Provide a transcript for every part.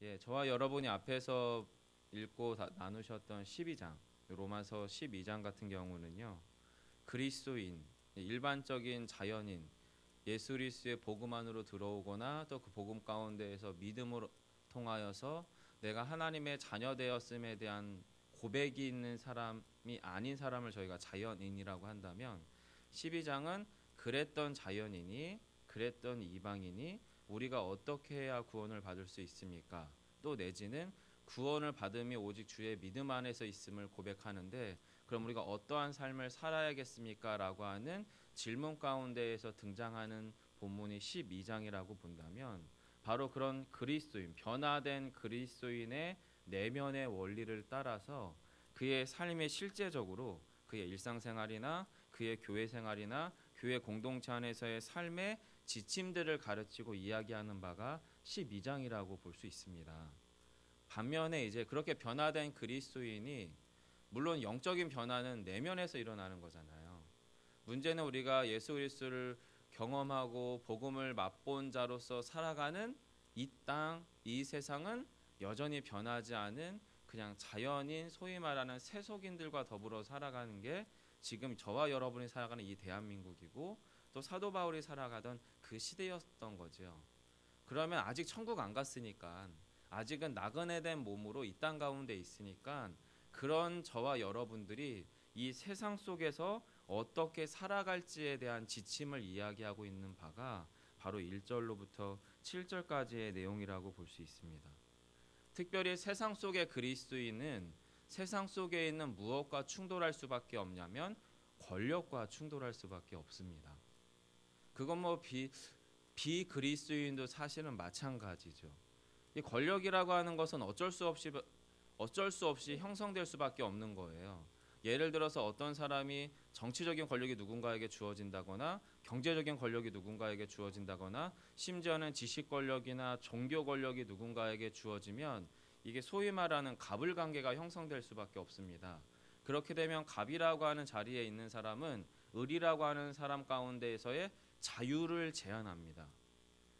예, 저와 여러분이 앞에서 읽고 나누셨던 12장, 로마서 12장 같은 경우는요, 그리스도인, 일반적인 자연인, 예수 그리스도의 복음 안으로 들어오거나 또 그 복음 가운데에서 믿음으로 통하여서 내가 하나님의 자녀 되었음에 대한 고백이 있는 사람이 아닌 사람을 저희가 자연인이라고 한다면, 12장은 그랬던 자연인이, 그랬던 이방인이 우리가 어떻게 해야 구원을 받을 수 있습니까? 또 내지는 구원을 받음이 오직 주의 믿음 안에서 있음을 고백하는데, 그럼 우리가 어떠한 삶을 살아야겠습니까? 라고 하는 질문 가운데에서 등장하는 본문이 12장이라고 본다면, 바로 그런 그리스도인, 변화된 그리스도인의 내면의 원리를 따라서 그의 삶이 실제적으로 그의 일상생활이나 그의 교회 생활이나 교회 공동체 안에서의 삶의 지침들을 가르치고 이야기하는 바가 12장이라고 볼 수 있습니다. 반면에 이제 그렇게 변화된 그리스도인이, 물론 영적인 변화는 내면에서 일어나는 거잖아요. 문제는 우리가 예수 그리스도를 경험하고 복음을 맛본 자로서 살아가는 이 땅, 이 세상은 여전히 변하지 않은 그냥 자연인, 소위 말하는 세속인들과 더불어 살아가는 게 지금 저와 여러분이 살아가는 이 대한민국이고, 또 사도 바울이 살아가던 그 시대였던 거죠. 그러면 아직 천국 안 갔으니까, 아직은 나그네 된 몸으로 이 땅 가운데 있으니까, 그런 저와 여러분들이 이 세상 속에서 어떻게 살아갈지에 대한 지침을 이야기하고 있는 바가 바로 1절로부터 7절까지의 내용이라고 볼 수 있습니다. 특별히 세상 속의 그리스도인은 세상 속에 있는 무엇과 충돌할 수밖에 없냐면 권력과 충돌할 수밖에 없습니다. 그건 뭐 비그리스도인도 사실은 마찬가지죠. 이 권력이라고 하는 것은 어쩔 수 없이 형성될 수밖에 없는 거예요. 예를 들어서 어떤 사람이 정치적인 권력이 누군가에게 주어진다거나 경제적인 권력이 누군가에게 주어진다거나 심지어는 지식 권력이나 종교 권력이 누군가에게 주어지면 이게 소위 말하는 갑을 관계가 형성될 수밖에 없습니다. 그렇게 되면 갑이라고 하는 자리에 있는 사람은 을이라고 하는 사람 가운데에서의 자유를 제한합니다.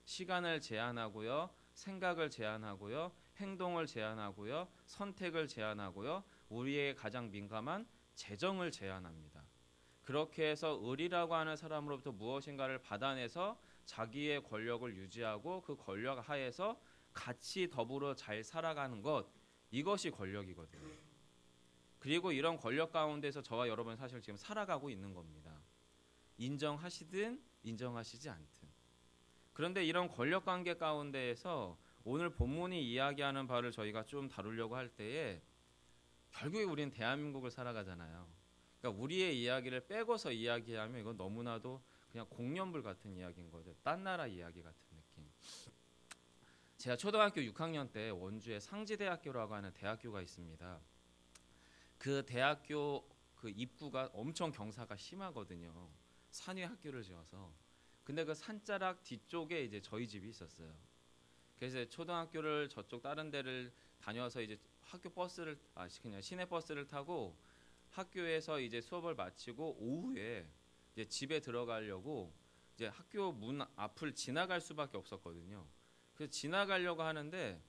시간을 제한하고요, 생각을 제한하고요, 행동을 제한하고요, 선택을 제한하고요, 우리의 가장 민감한 재정을 제한합니다. 그렇게 해서 을이라고 하는 사람으로부터 무엇인가를 받아내서 자기의 권력을 유지하고 그 권력 하에서 같이 더불어 잘 살아가는 것, 이것이 권력이거든요. 그리고 이런 권력 가운데서 저와 여러분 사실 지금 살아가고 있는 겁니다. 인정하시든 인정하시지 않든. 그런데 이런 권력 관계 가운데에서 오늘 본문이 이야기하는 바를 저희가 좀 다루려고 할 때에 결국에 우리는 대한민국을 살아가잖아요. 그러니까 우리의 이야기를 빼고서 이야기하면 이건 너무나도 그냥 공연불 같은 이야기인 거죠. 딴 나라 이야기 같은 느낌. 제가 초등학교 6학년 때 원주에 상지대학교라고 하는 대학교가 있습니다. 그 대학교 그 입구가 엄청 경사가 심하거든요. 산 위에 학교를 지어서. 근데 그 산자락 뒤쪽에 이제 저희 집이 있었어요. 그래서 초등학교를 저쪽 다른 데를 다녀서 이제 학교 버스를 그냥 시내 버스를 타고 학교에서 이제 수업을 마치고 오후에 이제 집에 들어가려고 이제 학교 문 앞을 지나갈 수밖에 없었거든요. 그래서 지나가려고 하는데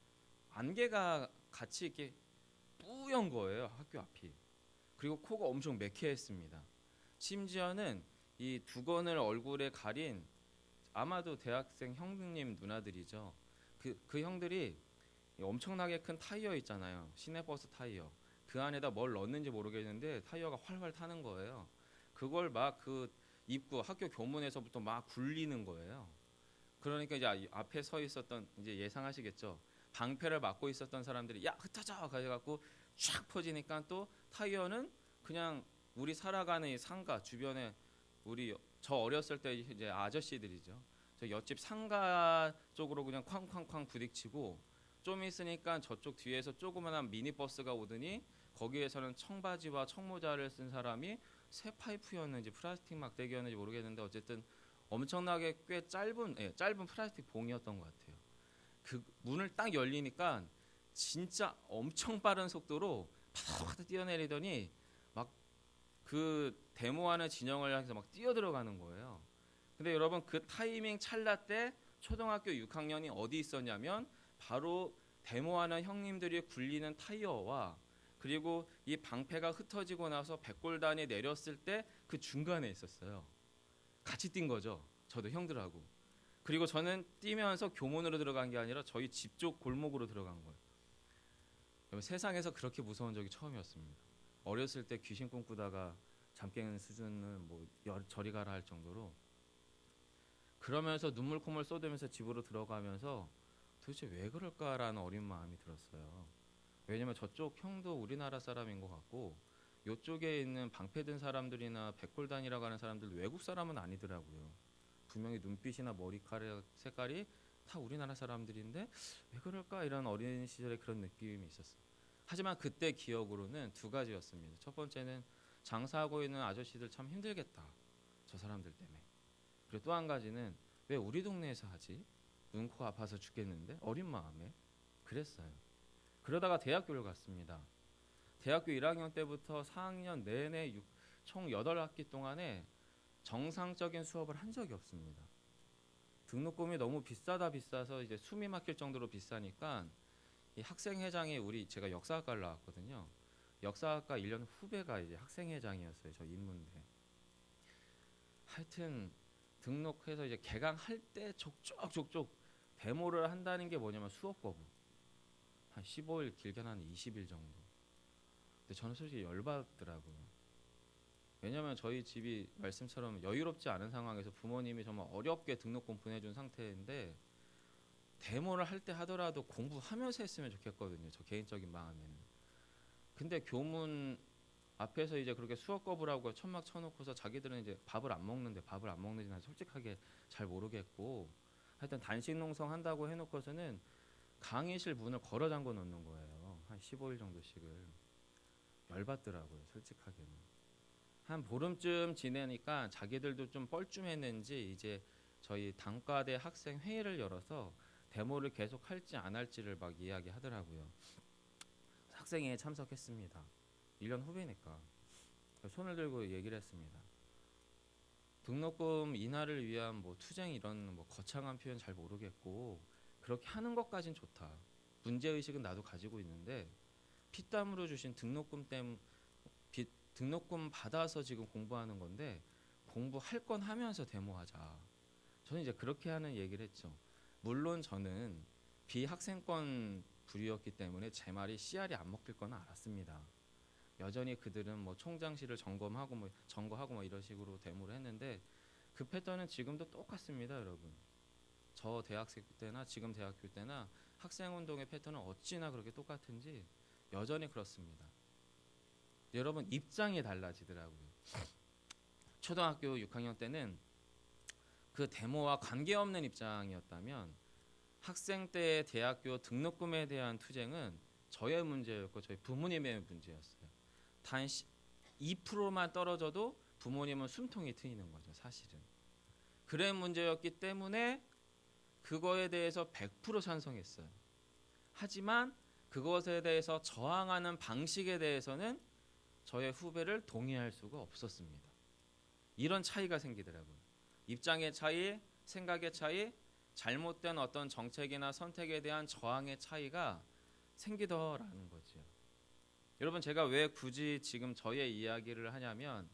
안개가 같이 이렇게 뿌연 거예요, 학교 앞이. 그리고 코가 엄청 매캐했습니다. 심지어는 이 두건을 얼굴에 가린 아마도 대학생 형님 누나들이죠. 그 형들이 엄청나게 큰 타이어 있잖아요. 시내버스 타이어. 그 안에다 뭘 넣었는지 모르겠는데 타이어가 활활 타는 거예요. 그걸 막 그 입구 학교 교문에서부터 막 굴리는 거예요. 그러니까 이제 앞에 서 있었던, 이제 예상하시겠죠. 방패를 막고 있었던 사람들이 야 흩어져 가져갖고 쫙 퍼지니까 또 타이어는 그냥 우리 살아가는 이 상가 주변에 저 어렸을 때 이제 아저씨들이죠. 저 옆집 상가 쪽으로 그냥 쾅쾅쾅 부딪히고 좀 있으니까 저쪽 뒤에서 조그만한 미니버스가 오더니 거기에서는 청바지와 청모자를 쓴 사람이 새 파이프였는지 플라스틱 막대기였는지 모르겠는데 어쨌든 엄청나게 꽤 짧은 플라스틱 봉이었던 것 같아요. 그 문을 딱 열리니까 진짜 엄청 빠른 속도로 파닥파닥 뛰어내리더니 막 그 데모하는 진영을 향해서 막 뛰어들어가는 거예요. 근데 여러분 그 타이밍 찰나 때 초등학교 6학년이 어디 있었냐면 바로 데모하는 형님들이 굴리는 타이어와 그리고 이 방패가 흩어지고 나서 백골단이 내렸을 때 그 중간에 있었어요. 같이 뛴 거죠. 저도 형들하고. 그리고 저는 뛰면서 교문으로 들어간 게 아니라 저희 집 쪽 골목으로 들어간 거예요. 세상에서 그렇게 무서운 적이 처음이었습니다. 어렸을 때 귀신 꿈꾸다가 잠 깨는 수준은 뭐 저리 가라 할 정도로. 그러면서 눈물 콧물 쏟으면서 집으로 들어가면서 도대체 왜 그럴까라는 어린 마음이 들었어요. 왜냐면 저쪽 형도 우리나라 사람인 것 같고 이쪽에 있는 방패 든 사람들이나 백골단이라고 하는 사람들 외국 사람은 아니더라고요. 분명히 눈빛이나 머리카락 색깔이 다 우리나라 사람들인데 왜 그럴까 이런 어린 시절에 그런 느낌이 있었어요. 하지만 그때 기억으로는 두 가지였습니다. 첫 번째는 장사하고 있는 아저씨들 참 힘들겠다. 저 사람들 때문에. 그리고 또 한 가지는 왜 우리 동네에서 하지? 눈, 코 아파서 죽겠는데? 어린 마음에. 그랬어요. 그러다가 대학교를 갔습니다. 대학교 1학년 때부터 4학년 내내 총 8학기 동안에 정상적인 수업을 한 적이 없습니다. 등록금이 너무 비싸서 이제 숨이 막힐 정도로 비싸니까 이 학생회장이 제가 역사학과를 나왔거든요. 역사학과 1년 후배가 이제 학생회장이었어요. 저 인문대. 하여튼 등록해서 이제 개강할 때 족족 데모를 한다는 게 뭐냐면 수업 거부. 한 15일 길게는 한 20일 정도. 근데 저는 솔직히 열받더라고요. 왜냐면 저희 집이 말씀처럼 여유롭지 않은 상황에서 부모님이 정말 어렵게 등록금 보내준 상태인데 데모를 할 때 하더라도 공부하면서 했으면 좋겠거든요. 저 개인적인 마음에는. 근데 교문 앞에서 이제 그렇게 수업 거부라고 천막 쳐놓고서 자기들은 이제 밥을 안 먹는지는 솔직하게 잘 모르겠고 하여튼 단식 농성 한다고 해놓고서는 강의실 문을 걸어 잠궈 놓는 거예요. 한 15일 정도씩을. 열받더라고요. 솔직하게는. 한 보름쯤 지내니까 자기들도 좀 뻘쭘했는지 이제 저희 단과대 학생 회의를 열어서 데모를 계속 할지 안 할지를 막 이야기하더라고요. 학생회에 참석했습니다. 1년 후배니까 손을 들고 얘기를 했습니다. 등록금 인하를 위한 뭐 투쟁 이런 뭐 거창한 표현 잘 모르겠고 그렇게 하는 것까진 좋다. 문제의식은 나도 가지고 있는데 피땀으로 주신 등록금 받아서 지금 공부하는 건데 공부할 건 하면서 데모하자. 저는 이제 그렇게 하는 얘기를 했죠. 물론 저는 비학생권 부류였기 때문에 제 말이 씨알이 안 먹힐 건 알았습니다. 여전히 그들은 뭐 총장실을 점거하고 뭐 이런 식으로 데모를 했는데 그 패턴은 지금도 똑같습니다, 여러분. 저 대학생 때나 지금 대학교 때나 학생운동의 패턴은 어찌나 그렇게 똑같은지 여전히 그렇습니다. 여러분 입장이 달라지더라고요. 초등학교 6학년 때는 그 데모와 관계없는 입장이었다면 학생 때의 대학교 등록금에 대한 투쟁은 저의 문제였고 저희 부모님의 문제였어요. 단 2%만 떨어져도 부모님은 숨통이 트이는 거죠. 사실은. 그런 문제였기 때문에 그거에 대해서 100% 찬성했어요. 하지만 그것에 대해서 저항하는 방식에 대해서는 저의 후배를 동의할 수가 없었습니다. 이런 차이가 생기더라고요. 입장의 차이, 생각의 차이, 잘못된 어떤 정책이나 선택에 대한 저항의 차이가 생기더라는 거죠. 여러분 제가 왜 굳이 지금 저의 이야기를 하냐면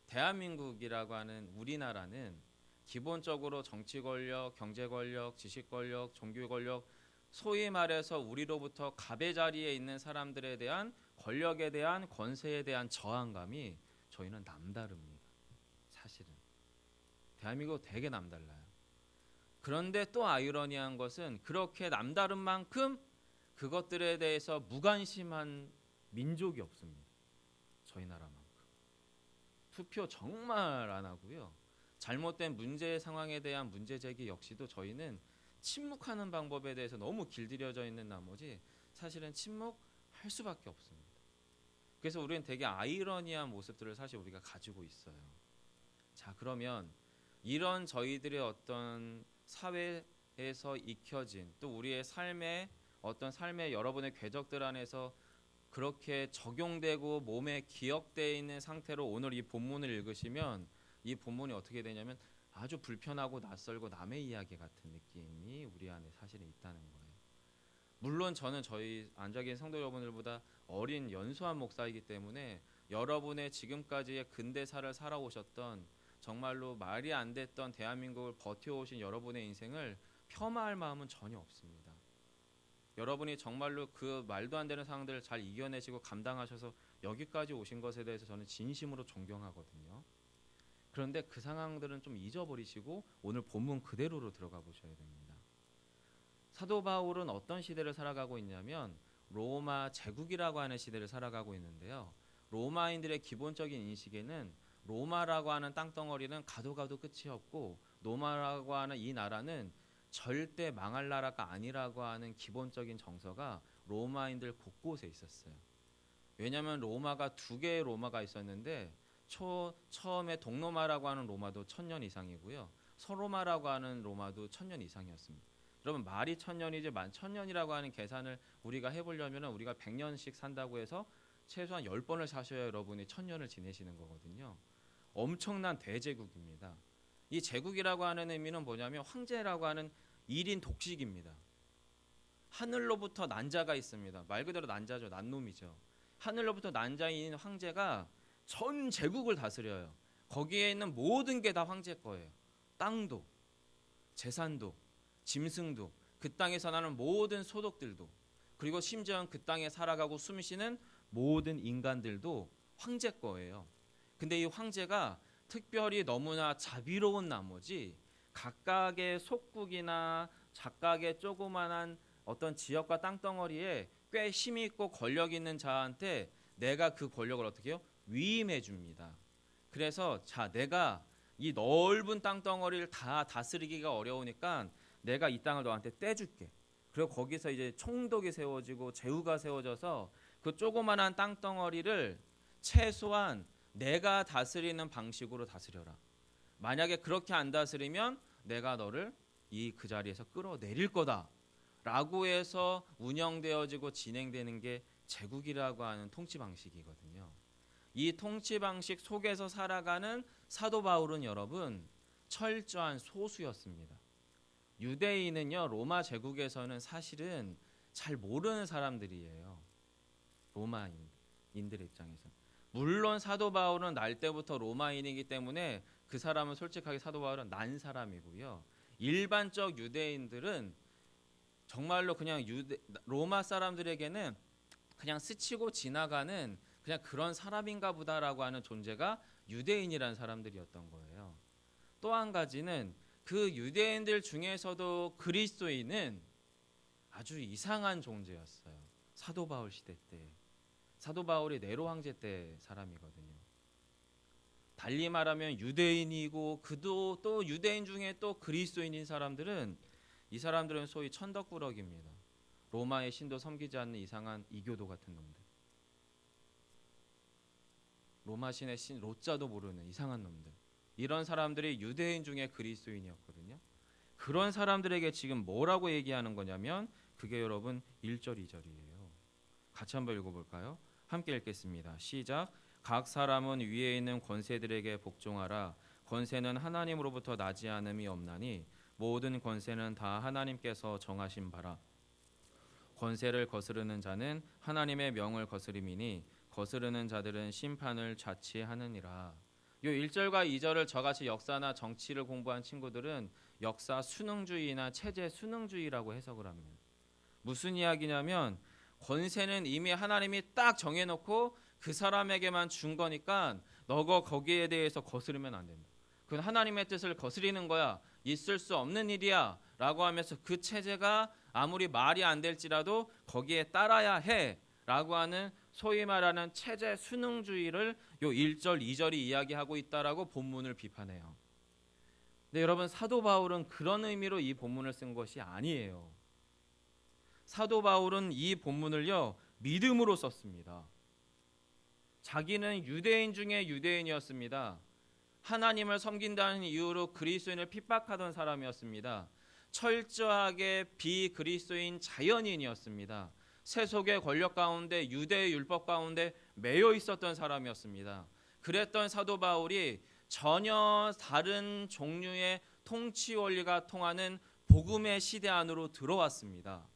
대한민국이라고 하는 우리나라는 기본적으로 정치 권력, 경제 권력, 지식 권력, 종교 권력 소위 말해서 우리로부터 갑의 자리에 있는 사람들에 대한 권력에 대한 권세에 대한 저항감이 저희는 남다릅니다. 사실은. 대한민국 되게 남달라요. 그런데 또 아이러니한 것은 그렇게 남다른 만큼 그것들에 대해서 무관심한 민족이 없습니다. 저희 나라만큼. 투표 정말 안 하고요. 잘못된 문제 상황에 대한 문제 제기 역시도 저희는 침묵하는 방법에 대해서 너무 길들여져 있는 나머지 사실은 침묵할 수밖에 없습니다. 그래서 우리는 되게 아이러니한 모습들을 사실 우리가 가지고 있어요. 자, 그러면 이런 저희들의 어떤 사회에서 익혀진 또 우리의 삶의 어떤 삶의 여러분의 궤적들 안에서 그렇게 적용되고 몸에 기억되어 있는 상태로 오늘 이 본문을 읽으시면 이 본문이 어떻게 되냐면 아주 불편하고 낯설고 남의 이야기 같은 느낌이 우리 안에 사실은 있다는 거예요. 물론 저는 저희 앉아 계신 성도 여러분들보다 어린 연소한 목사이기 때문에 여러분의 지금까지의 근대사를 살아오셨던 정말로 말이 안 됐던 대한민국을 버텨오신 여러분의 인생을 폄하할 마음은 전혀 없습니다. 여러분이 정말로 그 말도 안 되는 상황들을 잘 이겨내시고 감당하셔서 여기까지 오신 것에 대해서 저는 진심으로 존경하거든요. 그런데 그 상황들은 좀 잊어버리시고 오늘 본문 그대로로 들어가 보셔야 됩니다. 사도 바울은 어떤 시대를 살아가고 있냐면 로마 제국이라고 하는 시대를 살아가고 있는데요. 로마인들의 기본적인 인식에는 로마라고 하는 땅덩어리는 가도 가도 끝이 없고 로마라고 하는 이 나라는 절대 망할 나라가 아니라고 하는 기본적인 정서가 로마인들 곳곳에 있었어요. 왜냐하면 로마가 두 개의 로마가 있었는데 처음에 동로마라고 하는 로마도 1000년 이상이고요. 서로마라고 하는 로마도 1000년 이상이었습니다. 여러분 말이 1000년이지 1000년이라고 하는 계산을 우리가 해보려면 우리가 100년씩 산다고 해서 최소한 10번을 사셔야 여러분이 1000년을 지내시는 거거든요. 엄청난 대제국입니다. 이 제국이라고 하는 의미는 뭐냐면 황제라고 하는 1인 독식입니다. 하늘로부터 난자가 있습니다. 말 그대로 난자죠. 난놈이죠. 하늘로부터 난자인 황제가 전 제국을 다스려요. 거기에 있는 모든 게 다 황제 거예요. 땅도, 재산도, 짐승도, 그 땅에서 나는 모든 소득들도, 그리고 심지어 그 땅에 살아가고 숨쉬는 모든 인간들도 황제 거예요. 근데 이 황제가 특별히 너무나 자비로운 나머지 각각의 속국이나 각각의 조그만한 어떤 지역과 땅덩어리에 꽤 힘이 있고 권력 있는 자한테 내가 그 권력을 어떻게 해요? 위임해 줍니다. 그래서 자, 내가 이 넓은 땅덩어리를 다 다스리기가 어려우니까 내가 이 땅을 너한테 떼줄게. 그리고 거기서 이제 총독이 세워지고 제후가 세워져서 그 조그만한 땅덩어리를 최소한 내가 다스리는 방식으로 다스려라. 만약에 그렇게 안 다스리면 내가 너를 그 자리에서 끌어내릴 거다 라고 해서 운영되어지고 진행되는 게 제국이라고 하는 통치 방식이거든요. 이 통치 방식 속에서 살아가는 사도 바울은 여러분 철저한 소수였습니다. 유대인은요 로마 제국에서는 잘 모르는 사람들이에요. 로마인들의 입장에서. 물론 사도 바울은 날 때부터 로마인이기 때문에 그 사람은 솔직하게 사도 바울은 난 사람이고요. 일반적 유대인들은 정말로 그냥 로마 사람들에게는 그냥 스치고 지나가는 그냥 그런 사람인가 보다라고 하는 존재가 유대인이라는 사람들이었던 거예요. 또 한 가지는 그 유대인들 중에서도 그리스도인은 아주 이상한 존재였어요. 사도 바울 시대 때. 사도 바울이 네로 황제 때 사람이거든요. 달리 말하면 유대인이고 그도 또 유대인 중에 또 그리스도인인 사람들은 이 사람들은 소위 천덕꾸러기입니다. 로마의 신도 섬기지 않는 이상한 이교도 같은 놈들. 로마 신의 신 로자도 모르는 이상한 놈들. 이런 사람들이 유대인 중에 그리스도인이었거든요. 그런 사람들에게 지금 뭐라고 얘기하는 거냐면 그게 여러분 1절 2절이에요. 같이 한번 읽어볼까요? 함께 읽겠습니다. 시작. 각 사람은 위에 있는 권세들에게 복종하라. 권세는 하나님으로부터 나지 않음이 없나니 모든 권세는 다 하나님께서 정하신 바라. 권세를 거스르는 자는 하나님의 명을 거스림이니 거스르는 자들은 심판을 자취하느니라. 이 1절과 2절을 저같이 역사나 정치를 공부한 친구들은 역사 수능주의나 체제 수능주의라고 해석을 합니다. 무슨 이야기냐면 권세는 이미 하나님이 딱 정해놓고 그 사람에게만 준 거니까 너가 거기에 대해서 거스르면 안 된다. 그건 하나님의 뜻을 거스리는 거야. 있을 수 없는 일이야 라고 하면서 그 체제가 아무리 말이 안 될지라도 거기에 따라야 해 라고 하는 소위 말하는 체제 수능주의를 요 1절 2절이 이야기하고 있다라고 본문을 비판해요. 근데 여러분 사도 바울은 그런 의미로 이 본문을 쓴 것이 아니에요. 사도 바울은 이 본문을요 믿음으로 썼습니다. 자기는 유대인 중에 유대인이었습니다. 하나님을 섬긴다는 이유로 그리스도인을 핍박하던 사람이었습니다. 철저하게 비그리스도인 자연인이었습니다. 세속의 권력 가운데 유대의 율법 가운데 매여 있었던 사람이었습니다. 그랬던 사도 바울이 전혀 다른 종류의 통치 원리가 통하는 복음의 시대 안으로 들어왔습니다.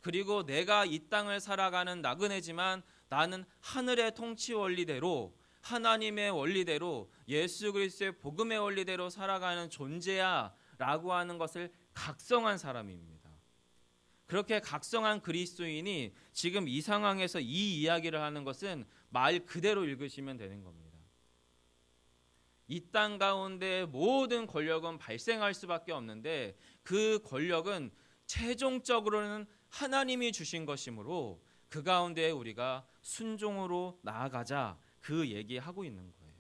그리고 내가 이 땅을 살아가는 나그네지만 나는 하늘의 통치 원리대로, 하나님의 원리대로, 예수 그리스도의 복음의 원리대로 살아가는 존재야 라고 하는 것을 각성한 사람입니다. 그렇게 각성한 그리스도인이 지금 이 상황에서 이 이야기를 하는 것은 말 그대로 읽으시면 되는 겁니다. 이 땅 가운데 모든 권력은 발생할 수밖에 없는데 그 권력은 최종적으로는 하나님이 주신 것이므로 그 가운데 우리가 순종으로 나아가자, 그 얘기하고 있는 거예요.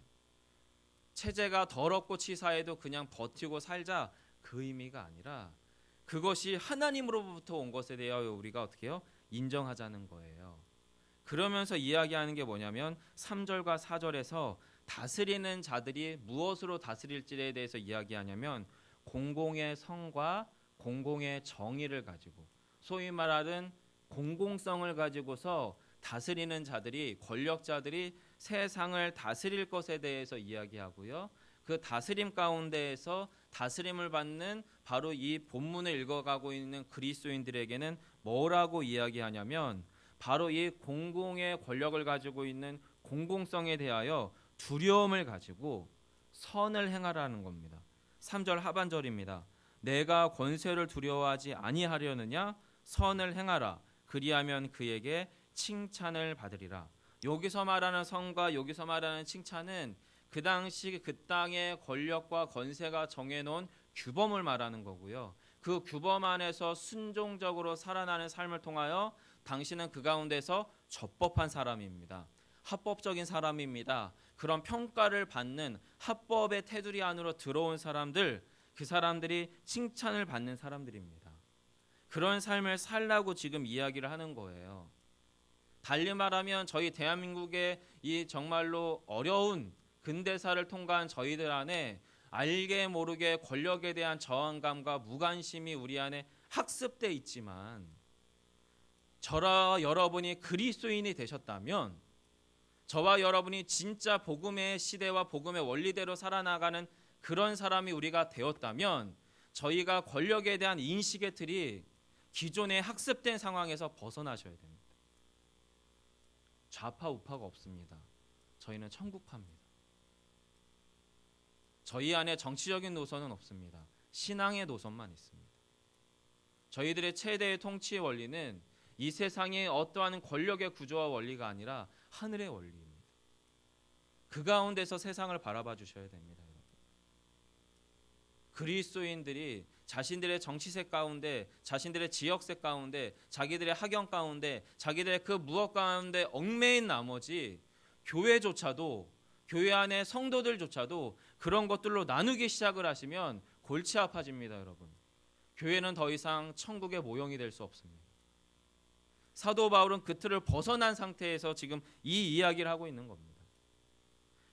체제가 더럽고 치사해도 그냥 버티고 살자, 그 의미가 아니라 그것이 하나님으로부터 온 것에 대하여 우리가 어떻게 해요? 인정하자는 거예요. 그러면서 이야기하는 게 뭐냐면 3절과 4절에서 다스리는 자들이 무엇으로 다스릴지에 대해서 이야기하냐면 공공의 성과 공공의 정의를 가지고, 소위 말하는 공공성을 가지고서 다스리는 자들이, 권력자들이 세상을 다스릴 것에 대해서 이야기하고요. 그 다스림 가운데에서 다스림을 받는 바로 이 본문을 읽어가고 있는 그리스도인들에게는 뭐라고 이야기하냐면 바로 이 공공의 권력을 가지고 있는 공공성에 대하여 두려움을 가지고 선을 행하라는 겁니다. 3절 하반절입니다. 내가 권세를 두려워하지 아니하려느냐? 선을 행하라. 그리하면 그에게 칭찬을 받으리라. 여기서 말하는 선과 여기서 말하는 칭찬은 그 당시 그 땅의 권력과 권세가 정해놓은 규범을 말하는 거고요. 그 규범 안에서 순종적으로 살아나는 삶을 통하여 당신은 그 가운데서 적법한 사람입니다. 합법적인 사람입니다. 그런 평가를 받는 합법의 테두리 안으로 들어온 사람들, 그 사람들이 칭찬을 받는 사람들입니다. 그런 삶을 살라고 지금 이야기를 하는 거예요. 달리 말하면 저희 대한민국의 이 정말로 어려운 근대사를 통과한 저희들 안에 알게 모르게 권력에 대한 저항감과 무관심이 우리 안에 학습돼 있지만, 저와 여러분이 그리스도인이 되셨다면, 저와 여러분이 진짜 복음의 시대와 복음의 원리대로 살아나가는 그런 사람이 우리가 되었다면 저희가 권력에 대한 인식의 틀이 기존에 학습된 상황에서 벗어나셔야 됩니다. 좌파 우파가 없습니다. 저희는 천국파입니다. 저희 안에 정치적인 노선은 없습니다. 신앙의 노선만 있습니다. 저희들의 최대의 통치의 원리는 이 세상의 어떠한 권력의 구조와 원리가 아니라 하늘의 원리입니다. 그 가운데서 세상을 바라봐 주셔야 됩니다. 그리스도인들이 자신들의 정치색 가운데, 자신들의 지역색 가운데, 자기들의 학연 가운데, 자기들의 그 무엇 가운데 얽매인 나머지 교회조차도, 교회 안의 성도들조차도 그런 것들로 나누기 시작을 하시면 골치 아파집니다, 여러분. 교회는 더 이상 천국의 모형이 될 수 없습니다. 사도 바울은 그 틀을 벗어난 상태에서 지금 이 이야기를 하고 있는 겁니다.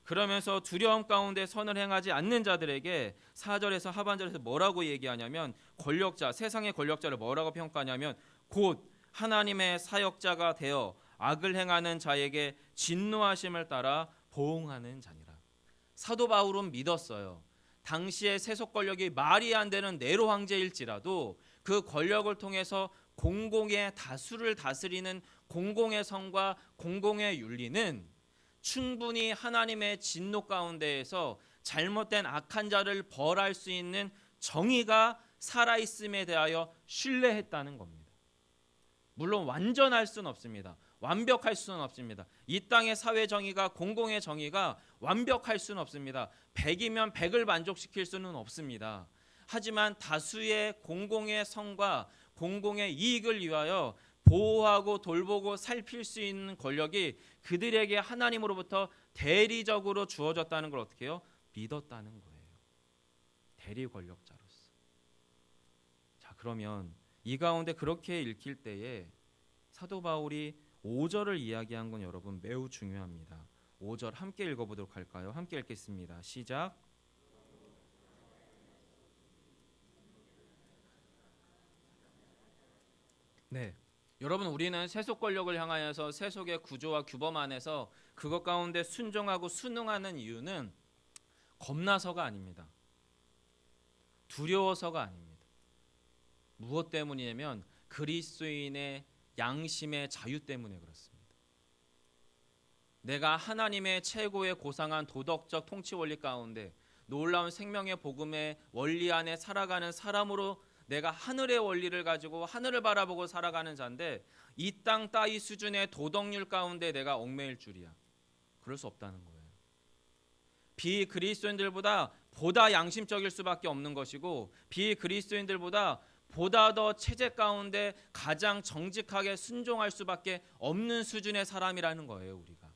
그러면서 두려움 가운데 선을 행하지 않는 자들에게 4절에서 하반절에서 뭐라고 얘기하냐면, 권력자, 세상의 권력자를 뭐라고 평가하냐면 곧 하나님의 사역자가 되어 악을 행하는 자에게 진노하심을 따라 보응하는 자니라. 사도 바울은 믿었어요. 당시의 세속 권력이 말이 안 되는 네로 황제일지라도 그 권력을 통해서 공공의 다수를 다스리는 공공의 성과 공공의 윤리는 충분히 하나님의 진노 가운데에서 잘못된 악한 자를 벌할 수 있는 정의가 살아있음에 대하여 신뢰했다는 겁니다. 물론 완전할 수는 없습니다. 완벽할 수는 없습니다. 이 땅의 사회 정의가, 공공의 정의가 완벽할 수는 없습니다. 100이면 100을 만족시킬 수는 없습니다. 하지만 다수의 공공의 성과 공공의 이익을 위하여 보호하고 돌보고 살필 수 있는 권력이 그들에게 하나님으로부터 대리적으로 주어졌다는 걸 어떻게 해요? 믿었다는 거예요. 대리 권력자로서. 자, 그러면 이 가운데 그렇게 읽힐 때에 사도 바울이 5절을 이야기한 건 여러분 매우 중요합니다. 5절 함께 읽어보도록 할까요? 함께 읽겠습니다. 시작. 네. 여러분, 우리는 세속 권력을 향하여서 세속의 구조와 규범 안에서 그것 가운데 순종하고 순응하는 이유는 겁나서가 아닙니다. 두려워서가 아닙니다. 무엇 때문이냐면 그리스도인의 양심의 자유 때문에 그렇습니다. 내가 하나님의 최고의 고상한 도덕적 통치 원리 가운데 놀라운 생명의 복음의 원리 안에 살아가는 사람으로 내가 하늘의 원리를 가지고 하늘을 바라보고 살아가는 자인데 이 땅 따위 수준의 도덕률 가운데 내가 얽매일 줄이야. 그럴 수 없다는 거예요. 비그리스도인들보다 보다 양심적일 수밖에 없는 것이고 비그리스도인들보다 보다 더 체제 가운데 가장 정직하게 순종할 수밖에 없는 수준의 사람이라는 거예요, 우리가.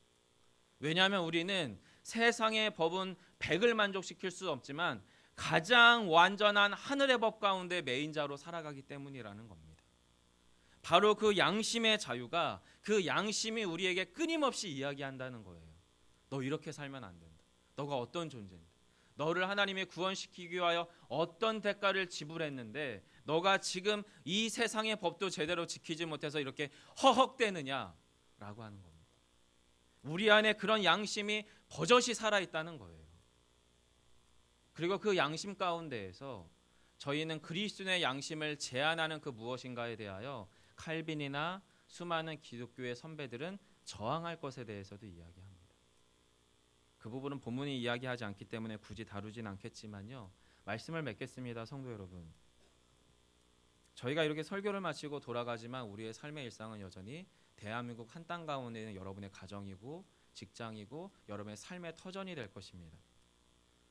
왜냐하면 우리는 세상의 법은 100을 만족시킬 수 없지만 가장 완전한 하늘의 법 가운데 메인자로 살아가기 때문이라는 겁니다. 바로 그 양심의 자유가 그 양심이 우리에게 끊임없이 이야기한다는 거예요. 너 이렇게 살면 안 된다. 너가 어떤 존재인데. 너를 하나님이 구원시키기 위하여 어떤 대가를 지불했는데 너가 지금 이 세상의 법도 제대로 지키지 못해서 이렇게 허헉대느냐라고 하는 겁니다. 우리 안에 그런 양심이 버젓이 살아있다는 거예요. 그리고 그 양심 가운데에서 저희는 그리스도의 양심을 제한하는 그 무엇인가에 대하여 칼빈이나 수많은 기독교의 선배들은 저항할 것에 대해서도 이야기합니다. 그 부분은 본문이 이야기하지 않기 때문에 굳이 다루진 않겠지만요. 말씀을 맺겠습니다, 성도 여러분. 저희가 이렇게 설교를 마치고 돌아가지만 우리의 삶의 일상은 여전히 대한민국 한 땅 가운데 있는 여러분의 가정이고 직장이고 여러분의 삶의 터전이 될 것입니다.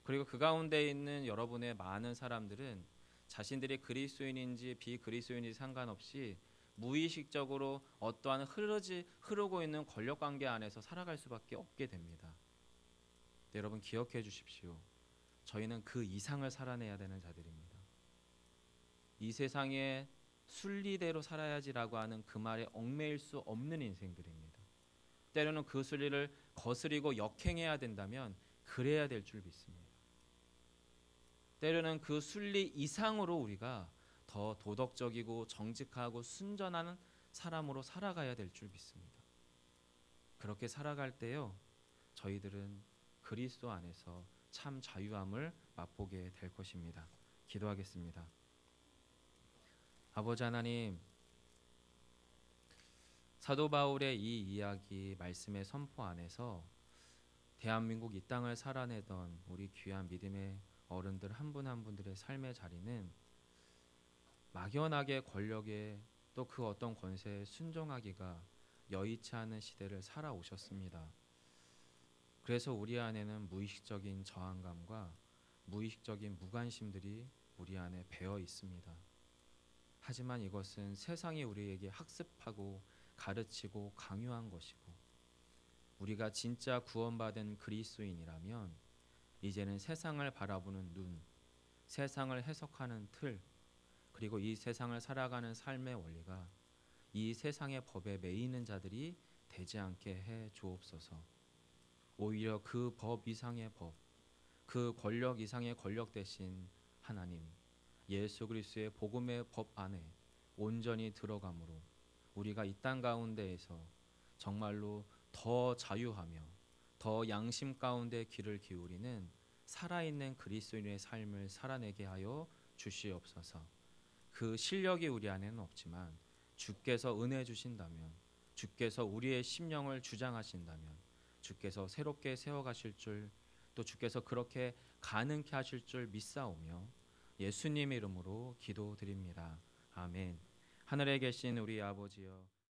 그리고 그 가운데 있는 여러분의 많은 사람들은 자신들이 그리스도인인지 비그리스도인인지 상관없이 무의식적으로 어떠한 흐르고 있는 권력관계 안에서 살아갈 수밖에 없게 됩니다. 여러분 기억해 주십시오. 저희는 그 이상을 살아내야 되는 자들입니다. 이 세상에 순리대로 살아야지라고 하는 그 말에 얽매일 수 없는 인생들입니다. 때로는 그 순리를 거스리고 역행해야 된다면 그래야 될 줄 믿습니다. 때로는 그 순리 이상으로 우리가 더 도덕적이고 정직하고 순전한 사람으로 살아가야 될 줄 믿습니다. 그렇게 살아갈 때요, 저희들은 그리스도 안에서 참 자유함을 맛보게 될 것입니다. 기도하겠습니다. 아버지 하나님, 사도 바울의 이 이야기 말씀의 선포 안에서 대한민국 이 땅을 살아내던 우리 귀한 믿음의 어른들 한 분 한 분들의 삶의 자리는 막연하게 권력에 또 그 어떤 권세에 순종하기가 여의치 않은 시대를 살아오셨습니다. 그래서 우리 안에는 무의식적인 저항감과 무의식적인 무관심들이 우리 안에 배어 있습니다. 하지만 이것은 세상이 우리에게 학습하고 가르치고 강요한 것이고 우리가 진짜 구원받은 그리스도인이라면 이제는 세상을 바라보는 눈, 세상을 해석하는 틀, 그리고 이 세상을 살아가는 삶의 원리가 이 세상의 법에 매이는 자들이 되지 않게 해 주옵소서. 오히려 그 법 이상의 법, 그 권력 이상의 권력 대신 하나님, 예수 그리스도의 복음의 법 안에 온전히 들어감으로 우리가 이 땅 가운데에서 정말로 더 자유하며 더 양심 가운데 귀를 기울이는 살아있는 그리스도인의 삶을 살아내게 하여 주시옵소서. 그 실력이 우리 안에는 없지만 주께서 은혜 주신다면, 주께서 우리의 심령을 주장하신다면, 주께서 새롭게 세워가실 줄, 또 주께서 그렇게 가능케 하실 줄 믿사오며 예수님의 이름으로 기도드립니다. 아멘. 하늘에 계신 우리 아버지여,